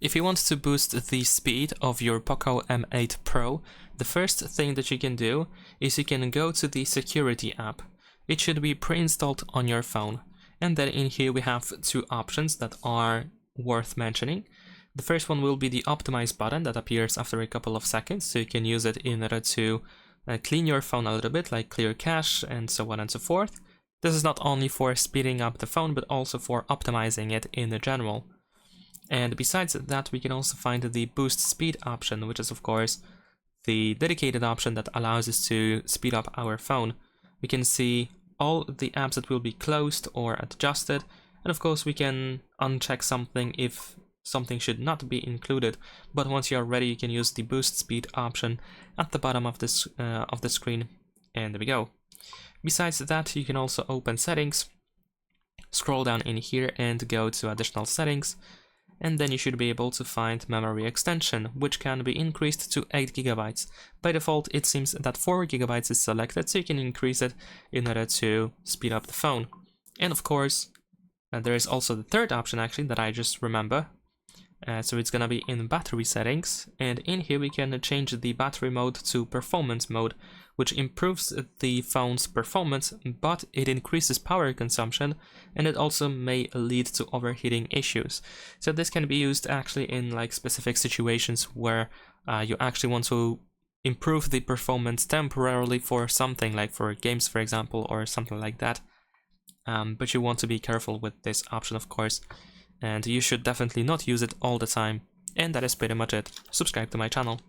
If you want to boost the speed of your POCO M8 Pro, the first thing that you can do is you can go to the security app. It should be pre-installed on your phone. And then in here we have two options that are worth mentioning. The first one will be the optimize button that appears after a couple of seconds, so you can use it in order to clean your phone a little bit, like clear cache and so on and so forth. This is not only for speeding up the phone, but also for optimizing it in general. And besides that, we can also find the boost speed option, which is of course the dedicated option that allows us to speed up our phone. We can see all the apps that will be closed or adjusted, and of course we can uncheck something if something should not be included. But once you are ready, you can use the boost speed option at the bottom of this of the screen, and there we go. Besides that, you can also open settings, scroll down in here and go to additional settings, and then you should be able to find memory extension, which can be increased to 8 GB. By default, it seems that 4 GB is selected, so you can increase it in order to speed up the phone. And of course, there is also the third option actually that I just remember. So it's gonna be in battery settings, and in here we can change the battery mode to performance mode, which improves the phone's performance, but it increases power consumption, and it also may lead to overheating issues. So this can be used actually in like specific situations where you actually want to improve the performance temporarily for something, like for games for example, or something like that. But you want to be careful with this option, of course. And you should definitely not use it all the time. And that is pretty much it. Subscribe to my channel.